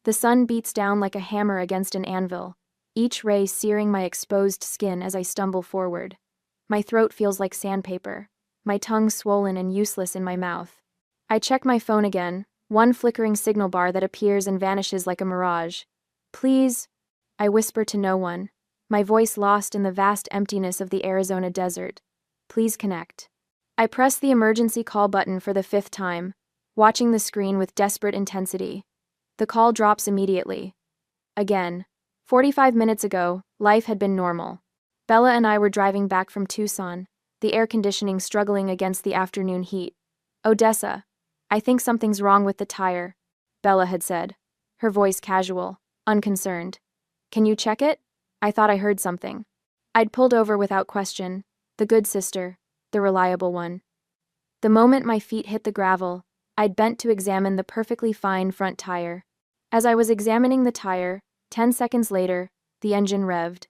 The sun beats down like a hammer against an anvil, each ray searing my exposed skin as I stumble forward. My throat feels like sandpaper, my tongue swollen and useless in my mouth. I check my phone again, one flickering signal bar that appears and vanishes like a mirage. Please, I whisper to no one, my voice lost in the vast emptiness of the Arizona desert. Please connect. I press the emergency call button for the 5th time, watching the screen with desperate intensity. The call drops immediately. Again. 45 minutes ago, life had been normal. Bella and I were driving back from Tucson, the air conditioning struggling against the afternoon heat. Odessa, I think something's wrong with the tire, Bella had said, her voice casual, unconcerned. Can you check it? I thought I heard something. I'd pulled over without question, the good sister, the reliable one. The moment my feet hit the gravel, I'd bent to examine the perfectly fine front tire. As I was examining the tire, 10 seconds later, the engine revved.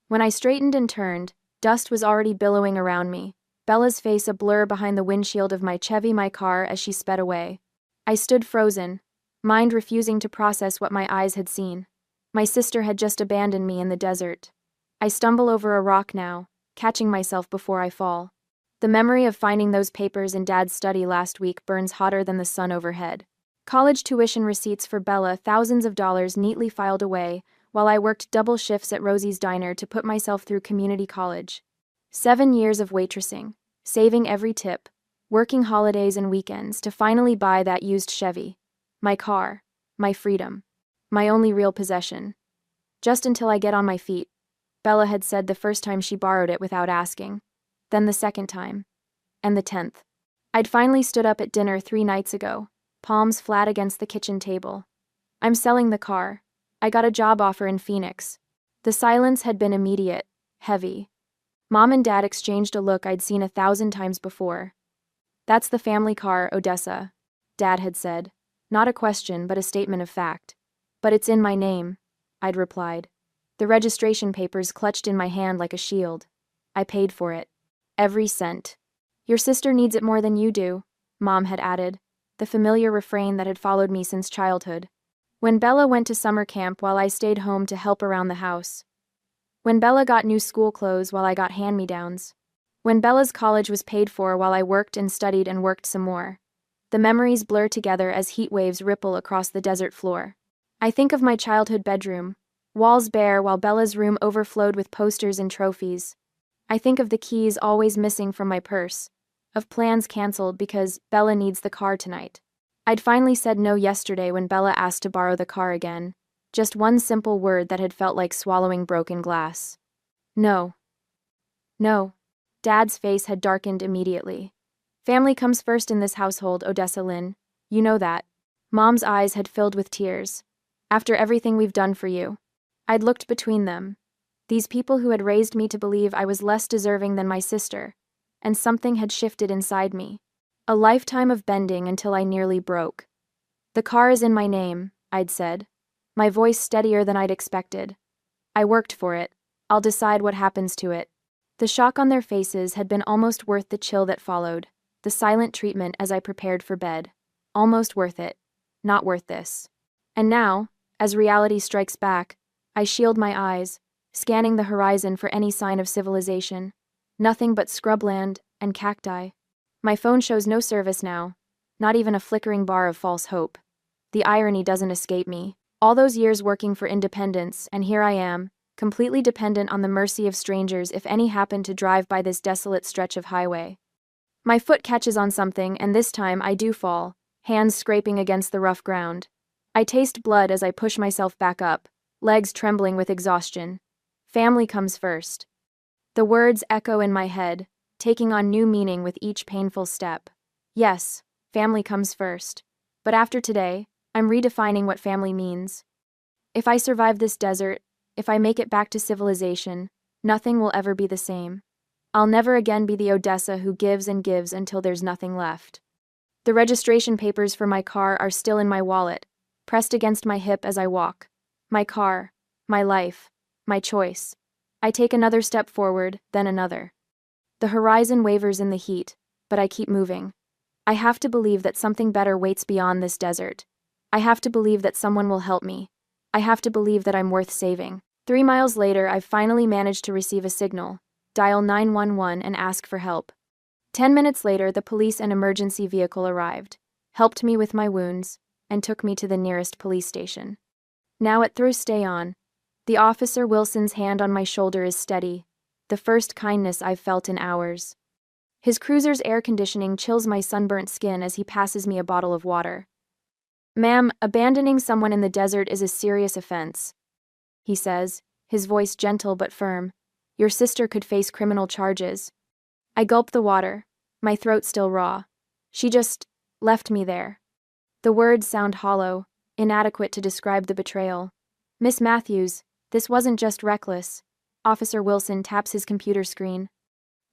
When I straightened and turned, dust was already billowing around me, Bella's face a blur behind the windshield of my Chevy, my car, as she sped away. I stood frozen, mind refusing to process what my eyes had seen. My sister had just abandoned me in the desert. I stumble over a rock now, catching myself before I fall. The memory of finding those papers in Dad's study last week burns hotter than the sun overhead. College tuition receipts for Bella, thousands of dollars neatly filed away, while I worked double shifts at Rosie's Diner to put myself through community college. 7 years of waitressing, saving every tip, working holidays and weekends to finally buy that used Chevy. My car, my freedom, my only real possession. Just until I get on my feet, Bella had said the first time she borrowed it without asking, then the second time, and the 10th. I'd finally stood up at dinner 3 nights ago, palms flat against the kitchen table. I'm selling the car. I got a job offer in Phoenix. The silence had been immediate, heavy. Mom and Dad exchanged a look I'd seen 1,000 times before. That's the family car, Odessa, Dad had said. Not a question, but a statement of fact. But it's in my name, I'd replied. The registration papers clutched in my hand like a shield. I paid for it. Every cent. Your sister needs it more than you do, Mom had added, the familiar refrain that had followed me since childhood. When Bella went to summer camp while I stayed home to help around the house. When Bella got new school clothes while I got hand-me-downs. When Bella's college was paid for while I worked and studied and worked some more. The memories blur together as heat waves ripple across the desert floor. I think of my childhood bedroom, walls bare while Bella's room overflowed with posters and trophies. I think of the keys always missing from my purse, of plans canceled because Bella needs the car tonight. I'd finally said no yesterday when Bella asked to borrow the car again. Just one simple word that had felt like swallowing broken glass. No. No. Dad's face had darkened immediately. Family comes first in this household, Odessa Lynn. You know that. Mom's eyes had filled with tears. After everything we've done for you. I'd looked between them. These people who had raised me to believe I was less deserving than my sister. And something had shifted inside me. A lifetime of bending until I nearly broke. The car is in my name, I'd said. My voice steadier than I'd expected. I worked for it. I'll decide what happens to it. The shock on their faces had been almost worth the chill that followed, the silent treatment as I prepared for bed. Almost worth it. Not worth this. And now, as reality strikes back, I shield my eyes, scanning the horizon for any sign of civilization. Nothing but scrubland and cacti. My phone shows no service now, not even a flickering bar of false hope. The irony doesn't escape me. All those years working for independence, and here I am, completely dependent on the mercy of strangers if any happen to drive by this desolate stretch of highway. My foot catches on something, and this time I do fall, hands scraping against the rough ground. I taste blood as I push myself back up, legs trembling with exhaustion. Family comes first. The words echo in my head, taking on new meaning with each painful step. Yes, family comes first. But after today, I'm redefining what family means. If I survive this desert, if I make it back to civilization, nothing will ever be the same. I'll never again be the Odessa who gives and gives until there's nothing left. The registration papers for my car are still in my wallet, pressed against my hip as I walk. My car, my life, my choice. I take another step forward, then another. The horizon wavers in the heat, but I keep moving. I have to believe that something better waits beyond this desert. I have to believe that someone will help me. I have to believe that I'm worth saving. 3 miles later, I've finally managed to receive a signal. Dial 911 and ask for help. 10 minutes later, the police and emergency vehicle arrived, helped me with my wounds, and took me to the nearest police station. Now at through stay on. The officer Wilson's hand on my shoulder is steady, the first kindness I've felt in hours. His cruiser's air conditioning chills my sunburnt skin as he passes me a bottle of water. "Ma'am, abandoning someone in the desert is a serious offense," he says, his voice gentle but firm. "Your sister could face criminal charges." I gulp the water, my throat still raw. She just left me there. The words sound hollow, inadequate to describe the betrayal. "Miss Matthews, this wasn't just reckless." Officer Wilson taps his computer screen.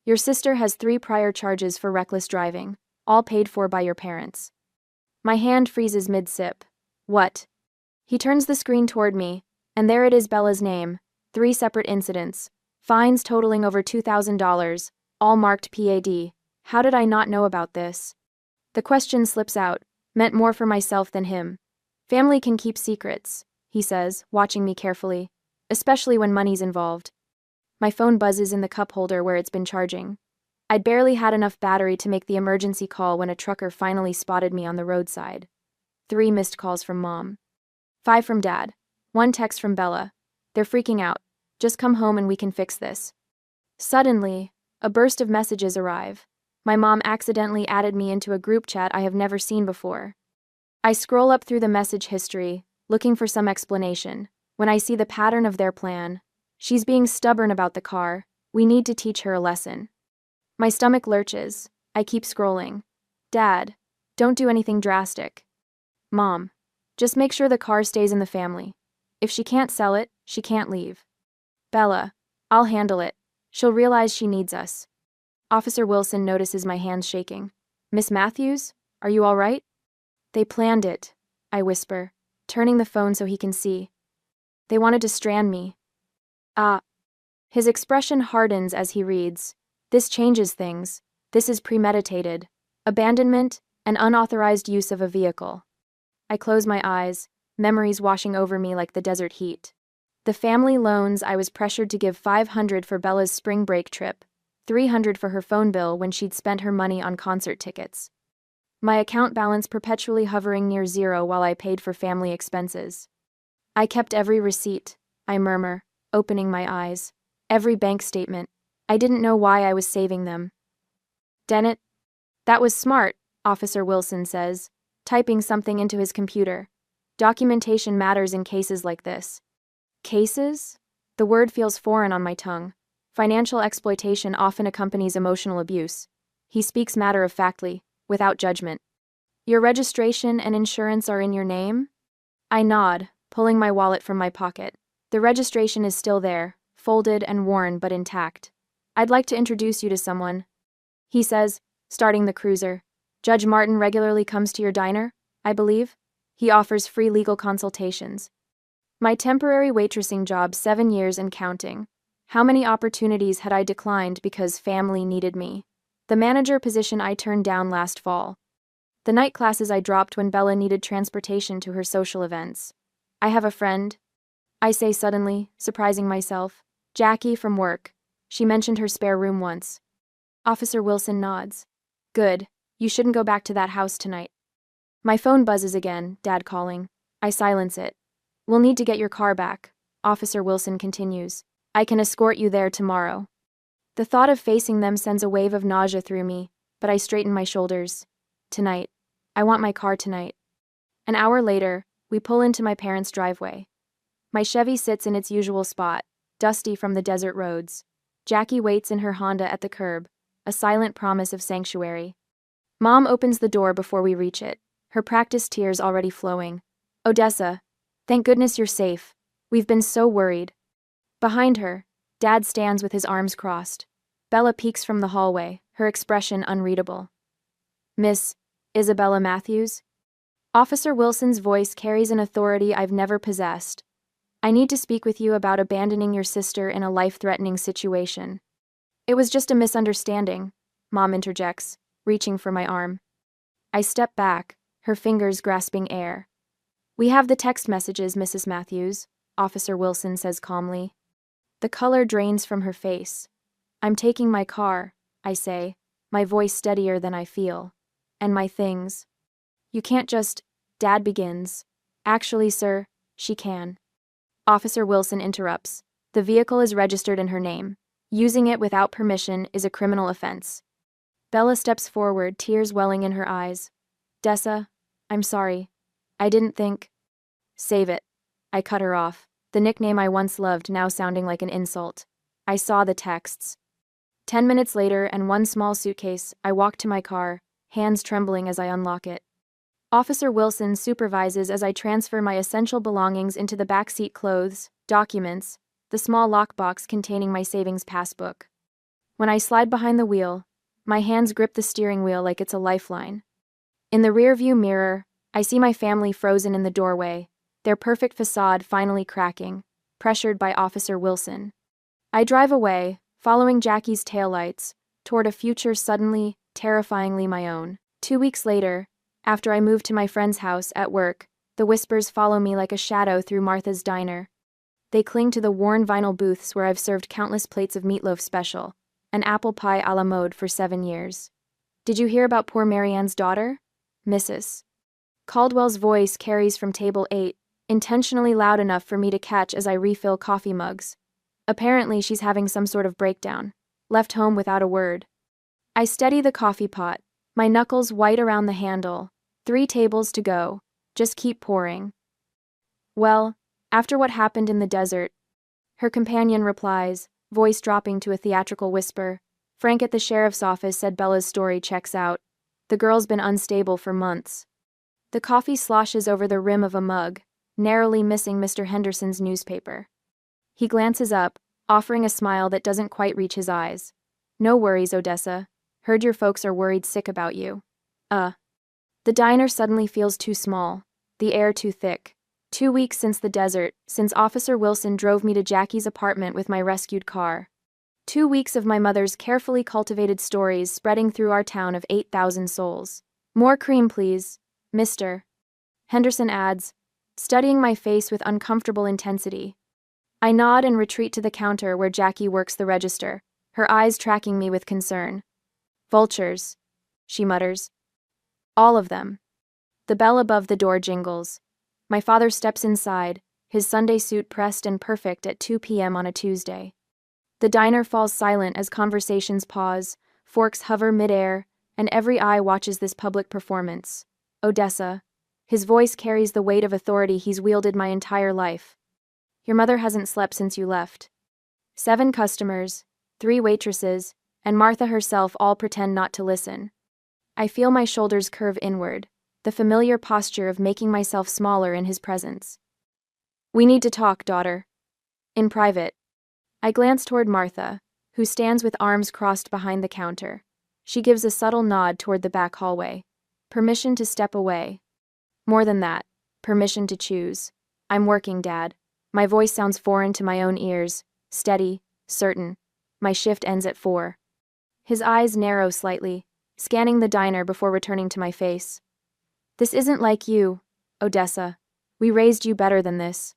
"Your sister has 3 prior charges for reckless driving, all paid for by your parents." My hand freezes mid-sip. "What?" He turns the screen toward me, and there it is, Bella's name. 3 separate incidents. Fines totaling over $2,000, all marked PAD. How did I not know about this? The question slips out, meant more for myself than him. "Family can keep secrets," he says, watching me carefully, "especially when money's involved." My phone buzzes in the cup holder where it's been charging. I'd barely had enough battery to make the emergency call when a trucker finally spotted me on the roadside. 3 missed calls from Mom. 5 from Dad. 1 text from Bella. "They're freaking out. Just come home and we can fix this." Suddenly, a burst of messages arrive. My mom accidentally added me into a group chat I have never seen before. I scroll up through the message history, looking for some explanation, when I see the pattern of their plan. "She's being stubborn about the car. We need to teach her a lesson." My stomach lurches. I keep scrolling. "Dad, don't do anything drastic." "Mom, just make sure the car stays in the family. If she can't sell it, she can't leave." "Bella, I'll handle it. She'll realize she needs us." Officer Wilson notices my hands shaking. "Miss Matthews, are you all right?" "They planned it," I whisper, turning the phone so he can see. "They wanted to strand me." "Ah." His expression hardens as he reads. "This changes things. This is premeditated. Abandonment and unauthorized use of a vehicle." I close my eyes, memories washing over me like the desert heat. The family loans I was pressured to give $500 for Bella's spring break trip, $300 for her phone bill when she'd spent her money on concert tickets. My account balance perpetually hovering near zero while I paid for family expenses. "I kept every receipt," I murmur, opening my eyes. "Every bank statement. I didn't know why I was saving them." "Dennett?" "That was smart," Officer Wilson says, typing something into his computer. "Documentation matters in cases like this." Cases? The word feels foreign on my tongue. Financial exploitation often accompanies emotional abuse. He speaks matter-of-factly, without judgment. "Your registration and insurance are in your name?" I nod, pulling my wallet from my pocket. The registration is still there, folded and worn but intact. "I'd like to introduce you to someone," he says, starting the cruiser. "Judge Martin regularly comes to your diner, I believe?" He offers free legal consultations. My temporary waitressing job, 7 years and counting. How many opportunities had I declined because family needed me? The manager position I turned down last fall. The night classes I dropped when Bella needed transportation to her social events. "I have a friend," I say suddenly, surprising myself. "Jackie from work. She mentioned her spare room once." Officer Wilson nods. "Good. You shouldn't go back to that house tonight." My phone buzzes again, Dad calling. I silence it. "We'll need to get your car back," Officer Wilson continues. "I can escort you there tomorrow." The thought of facing them sends a wave of nausea through me, but I straighten my shoulders. Tonight. I want my car tonight. An hour later, we pull into my parents' driveway. My Chevy sits in its usual spot, dusty from the desert roads. Jackie waits in her Honda at the curb, a silent promise of sanctuary. Mom opens the door before we reach it, her practiced tears already flowing. "Odessa, thank goodness you're safe. We've been so worried." Behind her, Dad stands with his arms crossed. Bella peeks from the hallway, her expression unreadable. "Miss Isabella Matthews?" Officer Wilson's voice carries an authority I've never possessed. "I need to speak with you about abandoning your sister in a life-threatening situation." "It was just a misunderstanding," Mom interjects, reaching for my arm. I step back, her fingers grasping air. "We have the text messages, Mrs. Matthews," Officer Wilson says calmly. The color drains from her face. "I'm taking my car," I say, my voice steadier than I feel. "And my things." "You can't just," Dad begins. "Actually, sir, she can." Officer Wilson interrupts. "The vehicle is registered in her name. Using it without permission is a criminal offense." Bella steps forward, tears welling in her eyes. "Dessa, I'm sorry. I didn't think." "Save it." I cut her off, the nickname I once loved now sounding like an insult. I saw the texts. 10 minutes later, and one small suitcase, I walk to my car, hands trembling as I unlock it. Officer Wilson supervises as I transfer my essential belongings into the backseat: clothes, documents, the small lockbox containing my savings passbook. When I slide behind the wheel, my hands grip the steering wheel like it's a lifeline. In the rearview mirror, I see my family frozen in the doorway, their perfect facade finally cracking, pressured by Officer Wilson. I drive away, following Jackie's taillights, toward a future suddenly, terrifyingly my own. 2 weeks later, after I move to my friend's house at work, the whispers follow me like a shadow through Martha's diner. They cling to the worn vinyl booths where I've served countless plates of meatloaf special, an apple pie a la mode for 7 years. "Did you hear about poor Marianne's daughter? Mrs. Caldwell's voice carries from table 8, intentionally loud enough for me to catch as I refill coffee mugs. Apparently she's having some sort of breakdown. Left home without a word." I steady the coffee pot, my knuckles white around the handle. 3 tables to go. Just keep pouring. "Well, after what happened in the desert," her companion replies, voice dropping to a theatrical whisper. "Frank at the sheriff's office said Bella's story checks out. The girl's been unstable for months." The coffee sloshes over the rim of a mug, narrowly missing Mr. Henderson's newspaper. He glances up, offering a smile that doesn't quite reach his eyes. "No worries, Odessa. Heard your folks are worried sick about you." The diner suddenly feels too small, the air too thick. 2 weeks since the desert, since Officer Wilson drove me to Jackie's apartment with my rescued car. 2 weeks of my mother's carefully cultivated stories spreading through our town of 8,000 souls. "More cream, please, Mr. Henderson adds, studying my face with uncomfortable intensity. I nod and retreat to the counter where Jackie works the register, her eyes tracking me with concern. "Vultures," she mutters. "All of them." The bell above the door jingles. My father steps inside, his Sunday suit pressed and perfect at 2 p.m. on a Tuesday. The diner falls silent as conversations pause, forks hover midair, and every eye watches this public performance. "Odessa." His voice carries the weight of authority he's wielded my entire life. "Your mother hasn't slept since you left." 7 customers, 3 waitresses, and Martha herself all pretend not to listen. I feel my shoulders curve inward, the familiar posture of making myself smaller in his presence. "We need to talk, daughter." "In private." I glance toward Martha, who stands with arms crossed behind the counter. She gives a subtle nod toward the back hallway. Permission to step away. More than that, permission to choose. "I'm working, Dad." My voice sounds foreign to my own ears, steady, certain. My shift ends at 4. His eyes narrow slightly, scanning the diner before returning to my face. "This isn't like you, Odessa. We raised you better than this."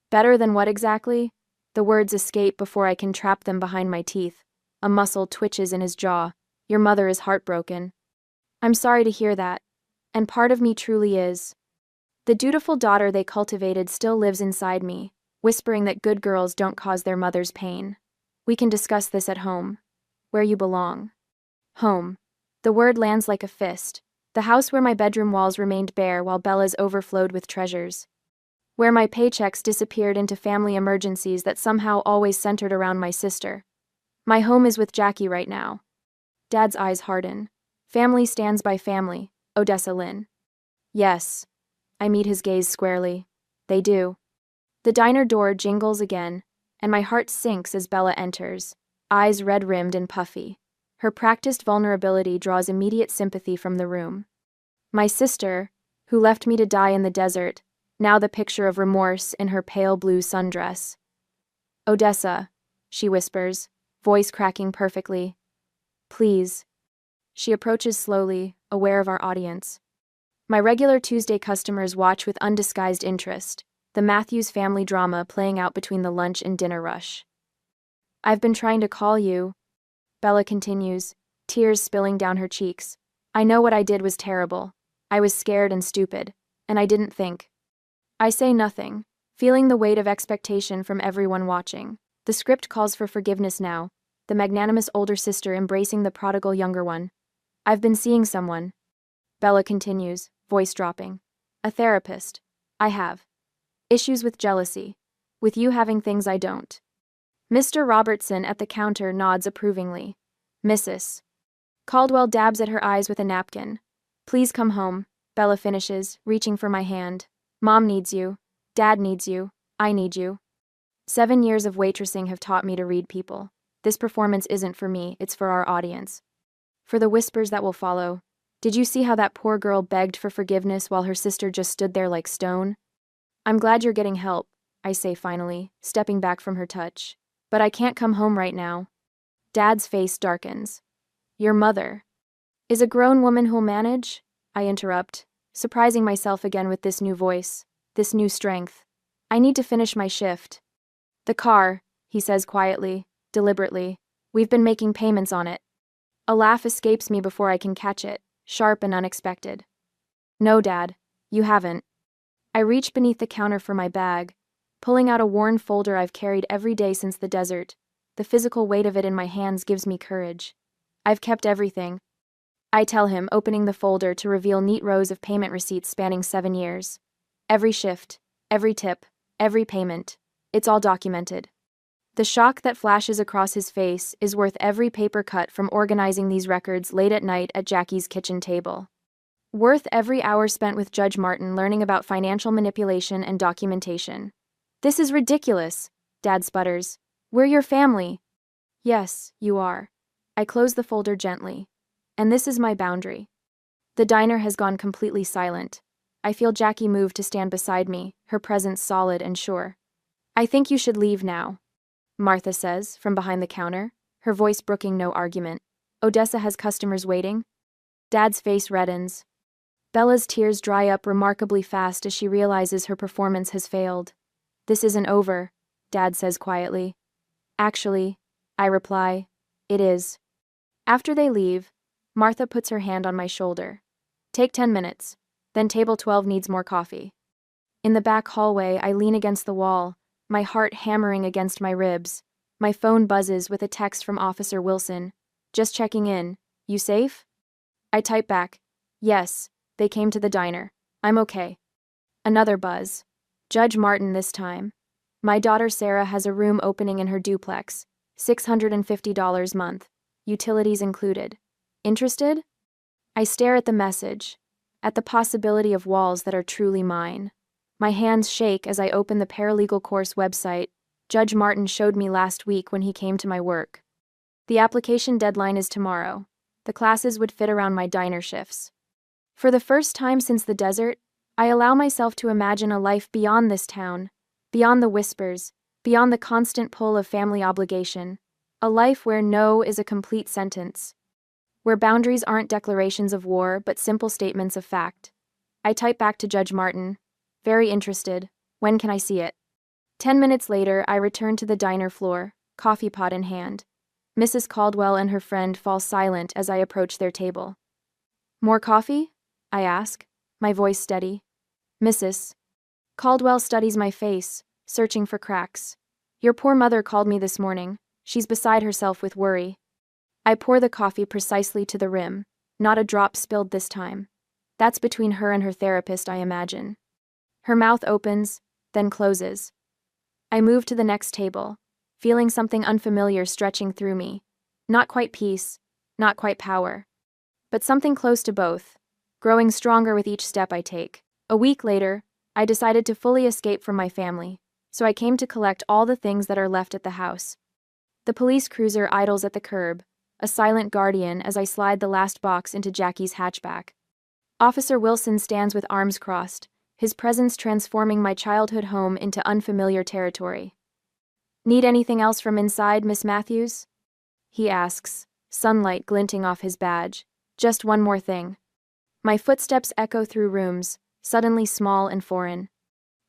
"Better than what exactly?" The words escape before I can trap them behind my teeth. A muscle twitches in his jaw. "Your mother is heartbroken." "I'm sorry to hear that. And part of me truly is." The dutiful daughter they cultivated still lives inside me, whispering that good girls don't cause their mothers pain. "We can discuss this at home. Where you belong." Home. The word lands like a fist. The house where my bedroom walls remained bare while Bella's overflowed with treasures. Where my paychecks disappeared into family emergencies that somehow always centered around my sister. My home is with Jackie right now. Dad's eyes harden. "Family stands by family, Odessa Lynn." "Yes." I meet his gaze squarely. "They do." The diner door jingles again, and my heart sinks as Bella enters, eyes red-rimmed and puffy. Her practiced vulnerability draws immediate sympathy from the room. My sister, who left me to die in the desert, now the picture of remorse in her pale blue sundress. "Odessa," she whispers, voice cracking perfectly. "Please." She approaches slowly, aware of our audience. My regular Tuesday customers watch with undisguised interest, the Matthews family drama playing out between the lunch and dinner rush. I've been trying to call you, Bella continues, tears spilling down her cheeks. I know what I did was terrible. I was scared and stupid, and I didn't think. I say nothing, feeling the weight of expectation from everyone watching. The script calls for forgiveness now, the magnanimous older sister embracing the prodigal younger one. I've been seeing someone, Bella continues, voice dropping. A therapist. I have. Issues with jealousy. With you having things I don't. Mr. Robertson at the counter nods approvingly. Mrs. Caldwell dabs at her eyes with a napkin. Please come home, Bella finishes, reaching for my hand. Mom needs you. Dad needs you. I need you. 7 years of waitressing have taught me to read people. This performance isn't for me, it's for our audience. For the whispers that will follow. Did you see how that poor girl begged for forgiveness while her sister just stood there like stone? I'm glad you're getting help, I say finally, stepping back from her touch. But I can't come home right now. Dad's face darkens. Your mother is a grown woman who'll manage? I interrupt, surprising myself again with this new voice, this new strength. I need to finish my shift. The car, he says quietly, deliberately. We've been making payments on it. A laugh escapes me before I can catch it, sharp and unexpected. No, Dad, you haven't. I reach beneath the counter for my bag, pulling out a worn folder I've carried every day since the desert. The physical weight of it in my hands gives me courage. I've kept everything, I tell him, opening the folder to reveal neat rows of payment receipts spanning 7 years. Every shift, every tip, every payment. It's all documented. The shock that flashes across his face is worth every paper cut from organizing these records late at night at Jackie's kitchen table. Worth every hour spent with Judge Martin learning about financial manipulation and documentation. This is ridiculous, Dad sputters. We're your family. Yes, you are. I close the folder gently. And this is my boundary. The diner has gone completely silent. I feel Jackie move to stand beside me, her presence solid and sure. I think you should leave now, Martha says, from behind the counter, her voice brooking no argument. Odessa has customers waiting. Dad's face reddens. Bella's tears dry up remarkably fast as she realizes her performance has failed. This isn't over, Dad says quietly. Actually, I reply, it is. After they leave, Martha puts her hand on my shoulder. Take 10 minutes, then table 12 needs more coffee. In the back hallway, I lean against the wall, my heart hammering against my ribs. My phone buzzes with a text from Officer Wilson. Just checking in. You safe? I type back. Yes, they came to the diner. I'm okay. Another buzz. Judge Martin this time. My daughter Sarah has a room opening in her duplex. $650 month. Utilities included. Interested? I stare at the message, at the possibility of walls that are truly mine. My hands shake as I open the paralegal course website Judge Martin showed me last week when he came to my work. The application deadline is tomorrow. The classes would fit around my diner shifts. For the first time since the desert, I allow myself to imagine a life beyond this town, beyond the whispers, beyond the constant pull of family obligation, a life where no is a complete sentence, where boundaries aren't declarations of war but simple statements of fact. I type back to Judge Martin. Very interested. When can I see it? 10 minutes later, I return to the diner floor, coffee pot in hand. Mrs. Caldwell and her friend fall silent as I approach their table. More coffee? I ask, my voice steady. Mrs. Caldwell studies my face, searching for cracks. Your poor mother called me this morning. She's beside herself with worry. I pour the coffee precisely to the rim, not a drop spilled this time. That's between her and her therapist, I imagine. Her mouth opens, then closes. I move to the next table, feeling something unfamiliar stretching through me. Not quite peace, not quite power, but something close to both, growing stronger with each step I take. A week later, I decided to fully escape from my family, so I came to collect all the things that are left at the house. The police cruiser idles at the curb, a silent guardian as I slide the last box into Jackie's hatchback. Officer Wilson stands with arms crossed, his presence transforming my childhood home into unfamiliar territory. Need anything else from inside, Miss Matthews? He asks, sunlight glinting off his badge. Just one more thing. My footsteps echo through rooms, suddenly small and foreign.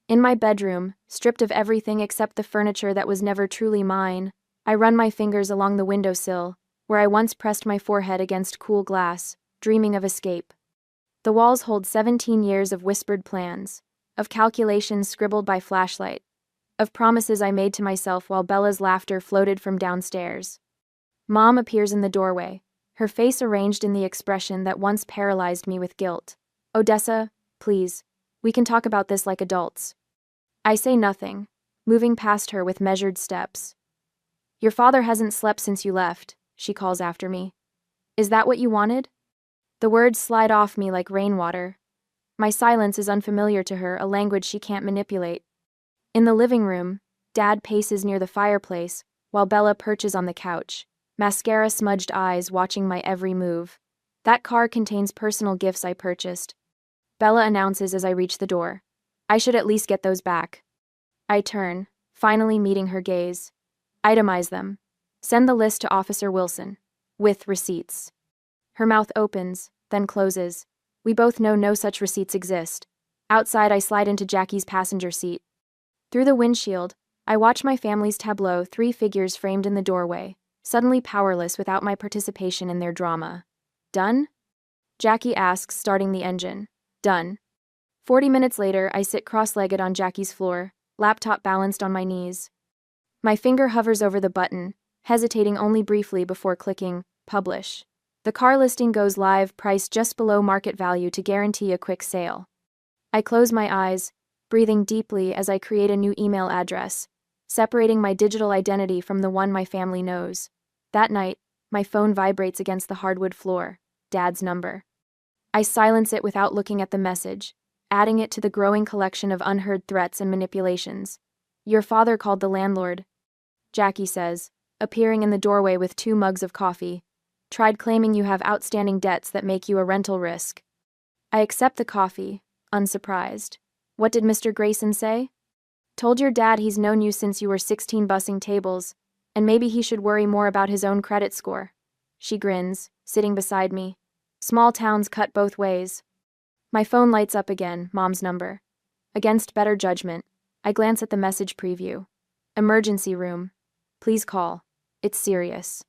In my bedroom, stripped of everything except the furniture that was never truly mine, I run my fingers along the windowsill, where I once pressed my forehead against cool glass, dreaming of escape. The walls hold 17 years of whispered plans, of calculations scribbled by flashlight, of promises I made to myself while Bella's laughter floated from downstairs. Mom appears in the doorway, her face arranged in the expression that once paralyzed me with guilt. Odessa, please, we can talk about this like adults. I say nothing, moving past her with measured steps. Your father hasn't slept since you left, she calls after me. Is that what you wanted? The words slide off me like rainwater. My silence is unfamiliar to her, a language she can't manipulate. In the living room, Dad paces near the fireplace, while Bella perches on the couch, mascara-smudged eyes watching my every move. That car contains personal gifts I purchased. Bella announces as I reach the door. I should at least get those back. I turn, finally meeting her gaze. Itemize them. Send the list to Officer Wilson. With receipts. Her mouth opens, then closes. We both know no such receipts exist. Outside, I slide into Jackie's passenger seat. Through the windshield, I watch my family's tableau, 3 figures framed in the doorway, suddenly powerless without my participation in their drama. Done? Jackie asks, starting the engine. Done. 40 minutes later, I sit cross-legged on Jackie's floor, laptop balanced on my knees. My finger hovers over the button, hesitating only briefly before clicking Publish. The car listing goes live, priced just below market value to guarantee a quick sale. I close my eyes, breathing deeply as I create a new email address, separating my digital identity from the one my family knows. That night, my phone vibrates against the hardwood floor. Dad's number. I silence it without looking at the message, adding it to the growing collection of unheard threats and manipulations. Your father called the landlord, Jackie says, appearing in the doorway with 2 mugs of coffee. Tried claiming you have outstanding debts that make you a rental risk. I accept the coffee, unsurprised. What did Mr. Grayson say? Told your dad he's known you since you were 16 bussing tables, and maybe he should worry more about his own credit score. She grins, sitting beside me. Small towns cut both ways. My phone lights up again, Mom's number. Against better judgment, I glance at the message preview. Emergency room. Please call. It's serious.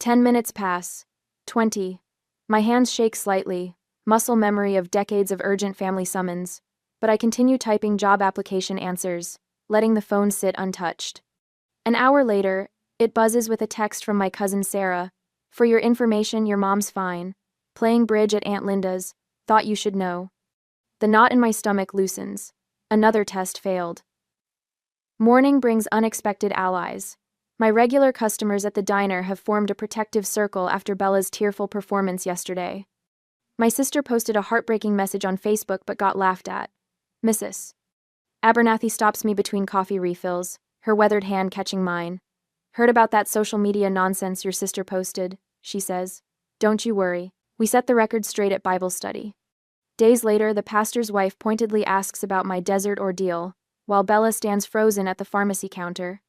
10 minutes pass. 20. My hands shake slightly, muscle memory of decades of urgent family summons, but I continue typing job application answers, letting the phone sit untouched. An hour later, it buzzes with a text from my cousin Sarah. For your information, your mom's fine. Playing bridge at Aunt Linda's. Thought you should know. The knot in my stomach loosens. Another test failed. Morning brings unexpected allies. My regular customers at the diner have formed a protective circle after Bella's tearful performance yesterday. My sister posted a heartbreaking message on Facebook but got laughed at. Mrs. Abernathy stops me between coffee refills, her weathered hand catching mine. Heard about that social media nonsense your sister posted, she says. Don't you worry, we set the record straight at Bible study. Days later, the pastor's wife pointedly asks about my desert ordeal, while Bella stands frozen at the pharmacy counter.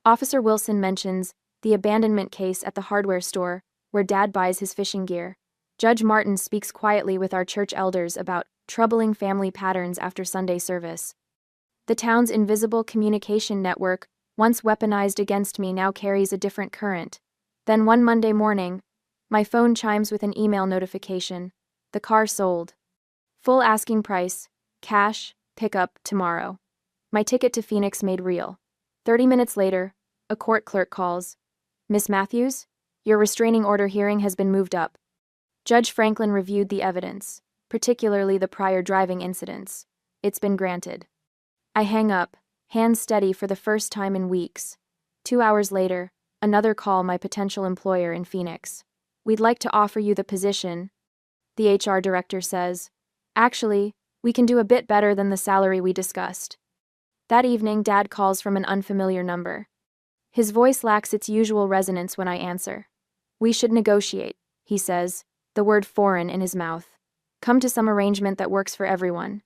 Officer Wilson mentions the abandonment case at the hardware store, where Dad buys his fishing gear. Judge Martin speaks quietly with our church elders about troubling family patterns after Sunday service. The town's invisible communication network, once weaponized against me, now carries a different current. Then one Monday morning, my phone chimes with an email notification. The car sold. Full asking price, cash, pickup, tomorrow. My ticket to Phoenix made real. 30 minutes later, a court clerk calls. Miss Matthews, your restraining order hearing has been moved up. Judge Franklin reviewed the evidence, particularly the prior driving incidents. It's been granted. I hang up, hands steady for the first time in weeks. 2 hours later, another call, my potential employer in Phoenix. We'd like to offer you the position, the HR director says. Actually, we can do a bit better than the salary we discussed. That evening, Dad calls from an unfamiliar number. His voice lacks its usual resonance when I answer. We should negotiate, he says, the word foreign in his mouth. Come to some arrangement that works for everyone.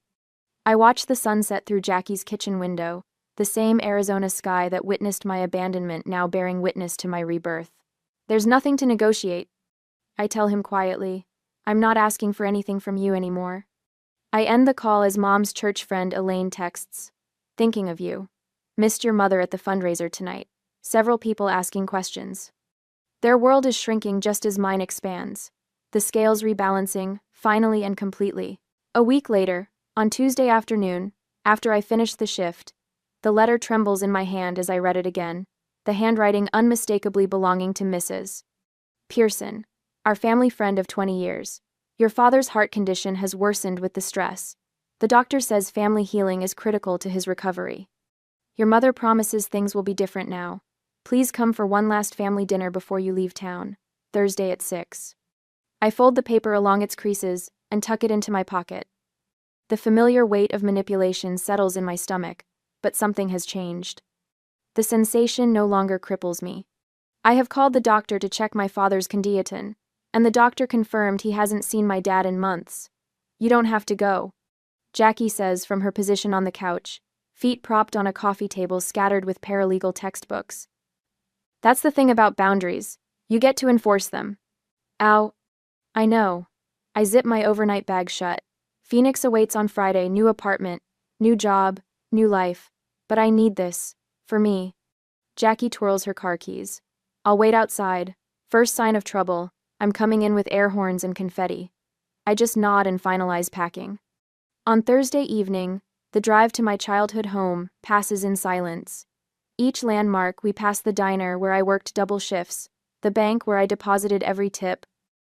I watch the sunset through Jackie's kitchen window, the same Arizona sky that witnessed my abandonment now bearing witness to my rebirth. There's nothing to negotiate, I tell him quietly. I'm not asking for anything from you anymore. I end the call as Mom's church friend Elaine texts. Thinking of you. Missed your mother at the fundraiser tonight. Several people asking questions. Their world is shrinking just as mine expands. The scales rebalancing, finally and completely. A week later, on Tuesday afternoon, after I finish the shift, the letter trembles in my hand as I read it again, the handwriting unmistakably belonging to Mrs. Pearson, our family friend of 20 years. Your father's heart condition has worsened with the stress. The doctor says family healing is critical to his recovery. Your mother promises things will be different now. Please come for one last family dinner before you leave town, Thursday at 6. I fold the paper along its creases and tuck it into my pocket. The familiar weight of manipulation settles in my stomach, but something has changed. The sensation no longer cripples me. I have called the doctor to check my father's condition, and the doctor confirmed he hasn't seen my dad in months. You don't have to go, Jackie says from her position on the couch, feet propped on a coffee table scattered with paralegal textbooks. That's the thing about boundaries. You get to enforce them. Ow. I know. I zip my overnight bag shut. Phoenix awaits on Friday, new apartment, new job, new life. But I need this. For me. Jackie twirls her car keys. I'll wait outside. First sign of trouble, I'm coming in with air horns and confetti. I just nod and finalize packing. On Thursday evening, the drive to my childhood home passes in silence. Each landmark, we pass the diner where I worked double shifts, the bank where I deposited every tip,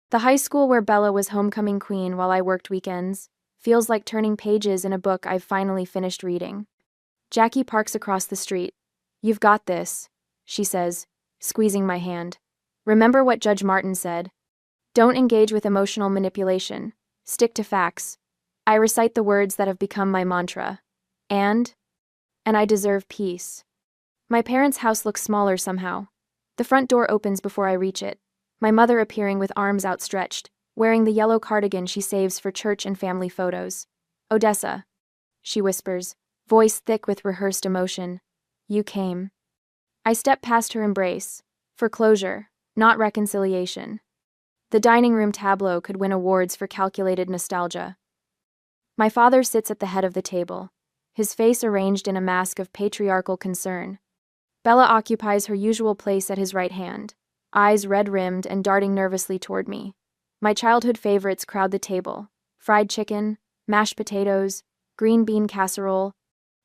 the high school where Bella was homecoming queen while I worked weekends, feels like turning pages in a book I've finally finished reading. Jackie parks across the street. You've got this, she says, squeezing my hand. Remember what Judge Martin said. Don't engage with emotional manipulation. Stick to facts. I recite the words that have become my mantra. And I deserve peace. My parents' house looks smaller somehow. The front door opens before I reach it, my mother appearing with arms outstretched, wearing the yellow cardigan she saves for church and family photos. Odessa, she whispers, voice thick with rehearsed emotion. You came. I step past her embrace, for closure, not reconciliation. The dining room tableau could win awards for calculated nostalgia. My father sits at the head of the table, his face arranged in a mask of patriarchal concern. Bella occupies her usual place at his right hand, eyes red-rimmed and darting nervously toward me. My childhood favorites crowd the table: fried chicken, mashed potatoes, green bean casserole.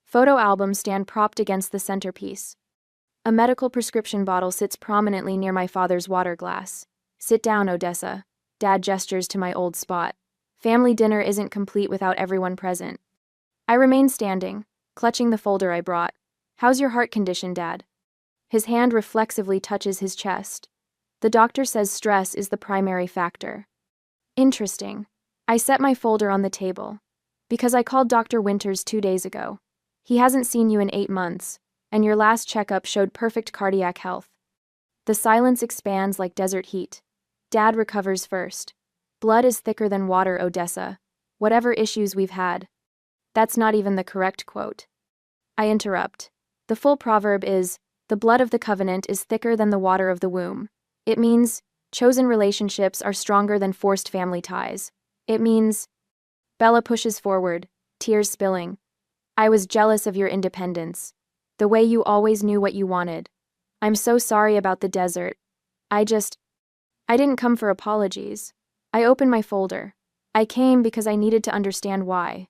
Photo albums stand propped against the centerpiece. A medical prescription bottle sits prominently near my father's water glass. Sit down, Odessa. Dad gestures to my old spot. Family dinner isn't complete without everyone present. I remain standing, clutching the folder I brought. How's your heart condition, Dad? His hand reflexively touches his chest. The doctor says stress is the primary factor. Interesting. I set my folder on the table. Because I called Dr. Winters 2 days ago. He hasn't seen you in 8 months, and your last checkup showed perfect cardiac health. The silence expands like desert heat. Dad recovers first. Blood is thicker than water, Odessa. Whatever issues we've had. That's not even the correct quote. I interrupt. The full proverb is, the blood of the covenant is thicker than the water of the womb. It means, chosen relationships are stronger than forced family ties. It means, Bella pushes forward, tears spilling. I was jealous of your independence. The way you always knew what you wanted. I'm so sorry about the desert. I didn't come for apologies. I open my folder. I came because I needed to understand why.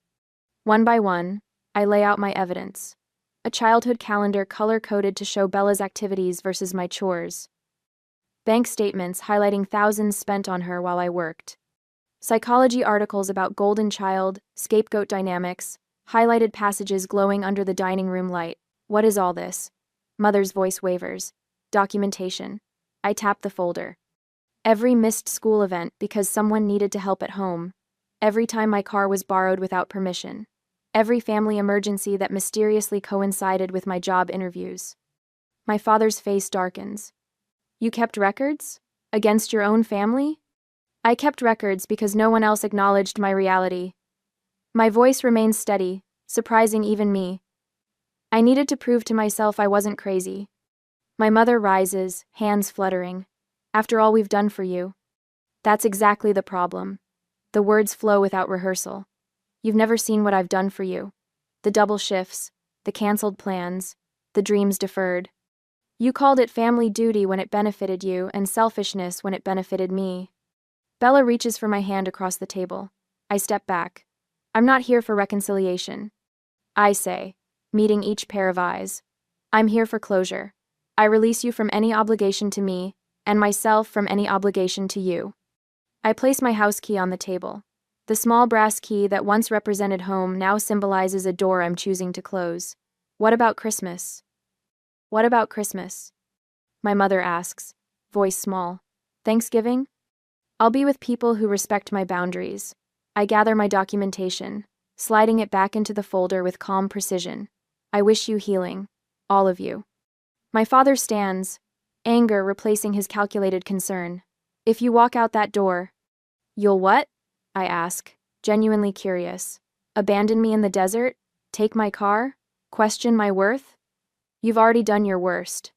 One by one, I lay out my evidence. A childhood calendar color-coded to show Bella's activities versus my chores. Bank statements highlighting thousands spent on her while I worked. Psychology articles about golden child, scapegoat dynamics, highlighted passages glowing under the dining room light. What is all this? Mother's voice wavers. Documentation. I tap the folder. Every missed school event because someone needed to help at home. Every time my car was borrowed without permission. Every family emergency that mysteriously coincided with my job interviews. My father's face darkens. You kept records? Against your own family? I kept records because no one else acknowledged my reality. My voice remained steady, surprising even me. I needed to prove to myself I wasn't crazy. My mother rises, hands fluttering. After all we've done for you. That's exactly the problem. The words flow without rehearsal. You've never seen what I've done for you. The double shifts, the canceled plans, the dreams deferred. You called it family duty when it benefited you and selfishness when it benefited me. Bella reaches for my hand across the table. I step back. I'm not here for reconciliation. I say, meeting each pair of eyes. I'm here for closure. I release you from any obligation to me, and myself from any obligation to you. I place my house key on the table. The small brass key that once represented home now symbolizes a door I'm choosing to close. What about Christmas? What about Christmas? My mother asks, voice small. Thanksgiving? I'll be with people who respect my boundaries. I gather my documentation, sliding it back into the folder with calm precision. I wish you healing. All of you. My father stands, anger replacing his calculated concern. If you walk out that door, you'll what? I ask, genuinely curious. Abandon me in the desert? Take my car? Question my worth? You've already done your worst.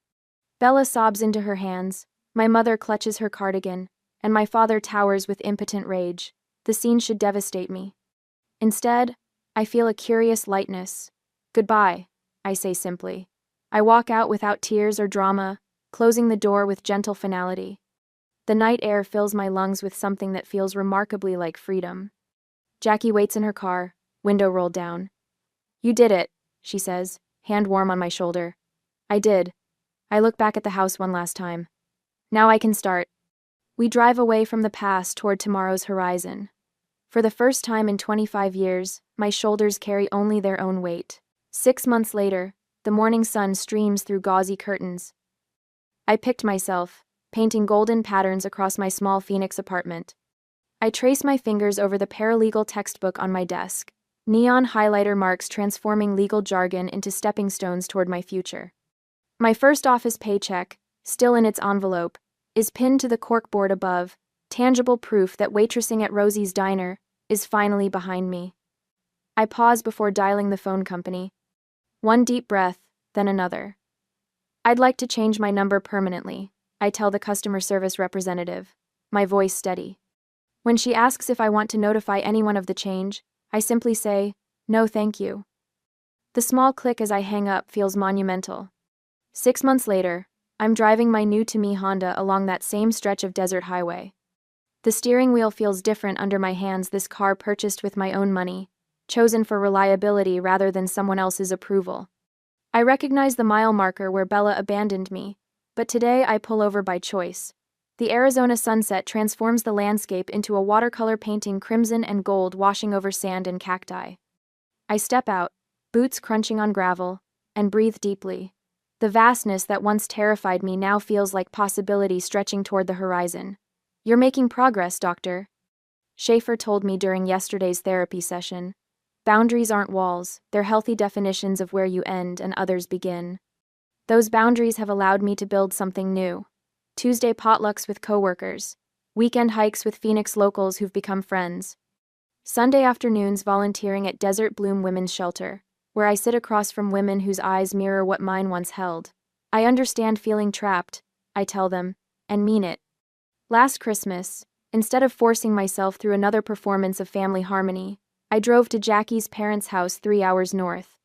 Bella sobs into her hands. My mother clutches her cardigan, and my father towers with impotent rage. The scene should devastate me. Instead, I feel a curious lightness. Goodbye, I say simply. I walk out without tears or drama, closing the door with gentle finality. The night air fills my lungs with something that feels remarkably like freedom. Jackie waits in her car, window rolled down. You did it, she says, hand warm on my shoulder. I did. I look back at the house one last time. Now I can start. We drive away from the past toward tomorrow's horizon. For the first time in 25 years, my shoulders carry only their own weight. 6 months later, the morning sun streams through gauzy curtains. I picked myself, painting golden patterns across my small Phoenix apartment. I trace my fingers over the paralegal textbook on my desk, neon highlighter marks transforming legal jargon into stepping stones toward my future. My first office paycheck, still in its envelope, is pinned to the corkboard above, tangible proof that waitressing at Rosie's Diner is finally behind me. I pause before dialing the phone company. One deep breath, then another. I'd like to change my number permanently, I tell the customer service representative, my voice steady. When she asks if I want to notify anyone of the change, I simply say, no thank you. The small click as I hang up feels monumental. 6 months later, I'm driving my new-to-me Honda along that same stretch of desert highway. The steering wheel feels different under my hands, this car purchased with my own money, chosen for reliability rather than someone else's approval. I recognize the mile marker where Bella abandoned me, but today I pull over by choice. The Arizona sunset transforms the landscape into a watercolor painting, crimson and gold washing over sand and cacti. I step out, boots crunching on gravel, and breathe deeply. The vastness that once terrified me now feels like possibility stretching toward the horizon. You're making progress, doctor. Schaefer told me during yesterday's therapy session. Boundaries aren't walls, they're healthy definitions of where you end and others begin. Those boundaries have allowed me to build something new. Tuesday potlucks with coworkers, weekend hikes with Phoenix locals who've become friends. Sunday afternoons volunteering at Desert Bloom Women's Shelter, where I sit across from women whose eyes mirror what mine once held. I understand feeling trapped, I tell them, and mean it. Last Christmas, instead of forcing myself through another performance of Family Harmony, I drove to Jackie's parents' house 3 hours north.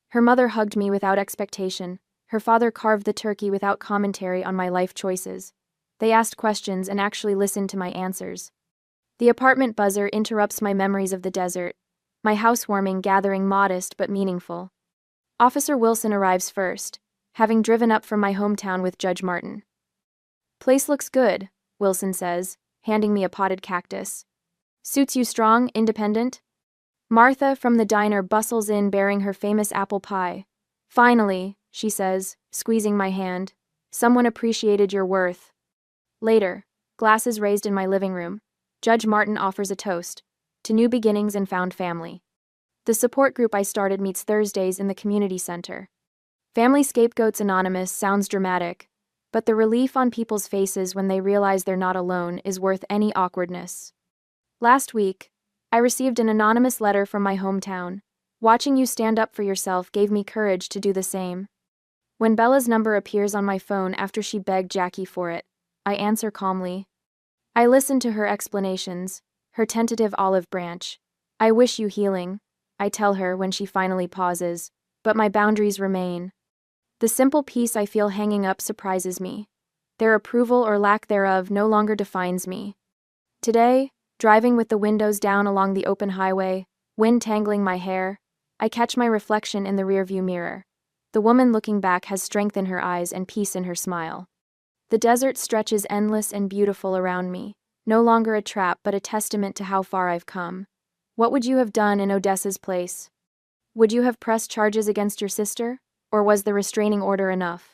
Her mother hugged me without expectation. Her father carved the turkey without commentary on my life choices. They asked questions and actually listened to my answers. The apartment buzzer interrupts my memories of the desert, my housewarming gathering modest but meaningful. Officer Wilson arrives first, having driven up from my hometown with Judge Martin. Place looks good, Wilson says, handing me a potted cactus. Suits you strong, independent? Martha from the diner bustles in bearing her famous apple pie. Finally, she says, squeezing my hand. Someone appreciated your worth. Later, glasses raised in my living room, Judge Martin offers a toast to new beginnings and found family. The support group I started meets Thursdays in the community center. Family Scapegoats Anonymous sounds dramatic, but the relief on people's faces when they realize they're not alone is worth any awkwardness. Last week, I received an anonymous letter from my hometown. Watching you stand up for yourself gave me courage to do the same. When Bella's number appears on my phone after she begged Jackie for it, I answer calmly. I listen to her explanations, her tentative olive branch. I wish you healing, I tell her when she finally pauses, but my boundaries remain. The simple peace I feel hanging up surprises me. Their approval or lack thereof no longer defines me. Today, driving with the windows down along the open highway, wind tangling my hair, I catch my reflection in the rearview mirror. The woman looking back has strength in her eyes and peace in her smile. The desert stretches endless and beautiful around me, no longer a trap but a testament to how far I've come. What would you have done in Odessa's place? Would you have pressed charges against your sister? Or was the restraining order enough?